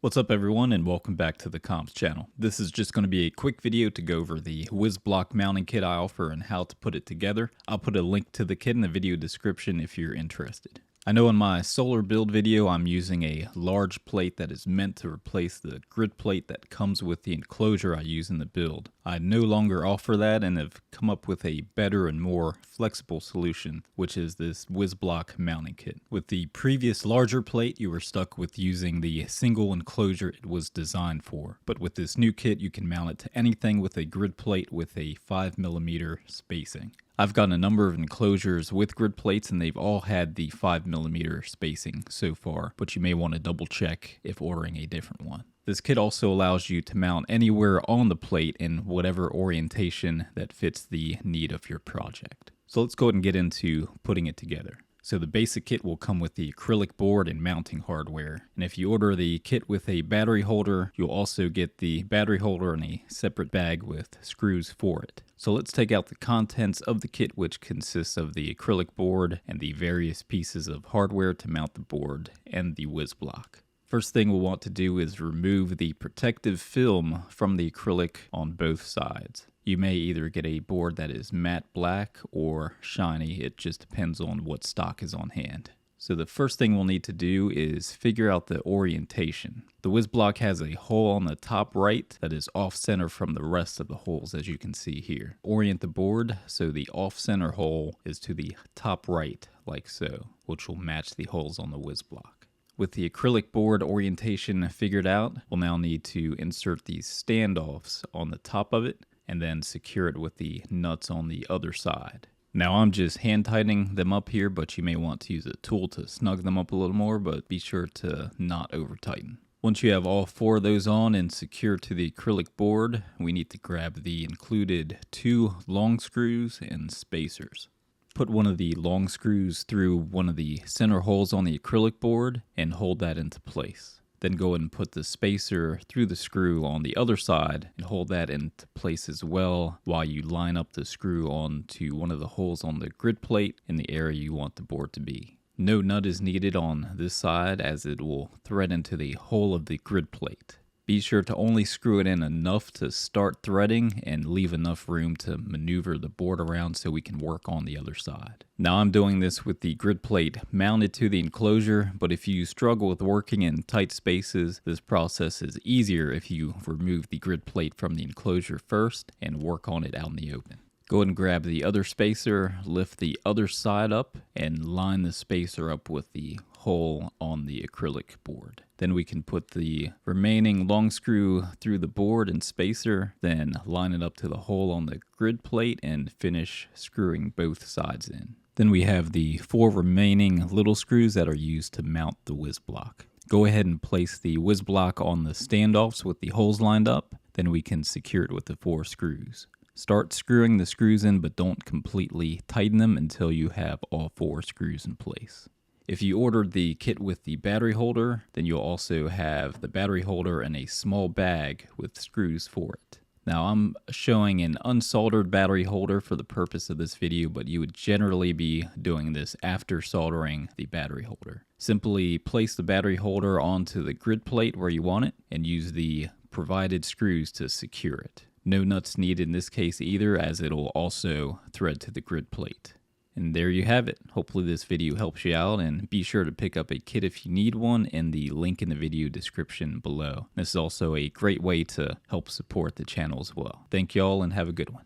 What's up everyone, and welcome back to the Comps channel. This is just going to be a quick video to go over the WisBlock mounting kit I offer and how to put it together. I'll put a link to the kit in the video description if you're interested. I know in my solar build video I'm using a large plate that is meant to replace the grid plate that comes with the enclosure I use in the build. I no longer offer that and have come up with a better and more flexible solution, which is this WisBlock mounting kit. With the previous larger plate, you were stuck with using the single enclosure it was designed for. But with this new kit, you can mount it to anything with a grid plate with a 5mm spacing. I've gotten a number of enclosures with grid plates and they've all had the 5mm spacing so far, but you may want to double check if ordering a different one. This kit also allows you to mount anywhere on the plate in whatever orientation that fits the need of your project. So let's go ahead and get into putting it together. So the basic kit will come with the acrylic board and mounting hardware. And if you order the kit with a battery holder, you'll also get the battery holder in a separate bag with screws for it. So let's take out the contents of the kit, which consists of the acrylic board and the various pieces of hardware to mount the board and the WisBlock. First thing we'll want to do is remove the protective film from the acrylic on both sides. You may either get a board that is matte black or shiny, it just depends on what stock is on hand. So the first thing we'll need to do is figure out the orientation. The WisBlock has a hole on the top right that is off-center from the rest of the holes, as you can see here. Orient the board so the off-center hole is to the top right, like so, which will match the holes on the WisBlock. With the acrylic board orientation figured out, we'll now need to insert these standoffs on the top of it and then secure it with the nuts on the other side. Now I'm just hand tightening them up here, but you may want to use a tool to snug them up a little more, but be sure to not over tighten. Once you have all four of those on and secured to the acrylic board, we need to grab the included 2 long screws and spacers. Put one of the long screws through one of the center holes on the acrylic board and hold that into place. Then go ahead and put the spacer through the screw on the other side and hold that into place as well while you line up the screw onto one of the holes on the grid plate in the area you want the board to be. No nut is needed on this side as it will thread into the hole of the grid plate. Be sure to only screw it in enough to start threading and leave enough room to maneuver the board around so we can work on the other side. Now I'm doing this with the grid plate mounted to the enclosure, but if you struggle with working in tight spaces, this process is easier if you remove the grid plate from the enclosure first and work on it out in the open. Go ahead and grab the other spacer, lift the other side up, and line the spacer up with the hole on the acrylic board. Then we can put the remaining long screw through the board and spacer, then line it up to the hole on the grid plate and finish screwing both sides in. Then we have the 4 remaining little screws that are used to mount the WisBlock. Go ahead and place the WisBlock on the standoffs with the holes lined up, then we can secure it with the 4 screws. Start screwing the screws in, but don't completely tighten them until you have all 4 screws in place. If you ordered the kit with the battery holder, then you'll also have the battery holder and a small bag with screws for it. Now I'm showing an unsoldered battery holder for the purpose of this video, but you would generally be doing this after soldering the battery holder. Simply place the battery holder onto the grid plate where you want it and use the provided screws to secure it. No nuts needed in this case either, as it'll also thread to the grid plate. And there you have it. Hopefully this video helps you out, and be sure to pick up a kit if you need one in the link in the video description below. This is also a great way to help support the channel as well. Thank y'all and have a good one.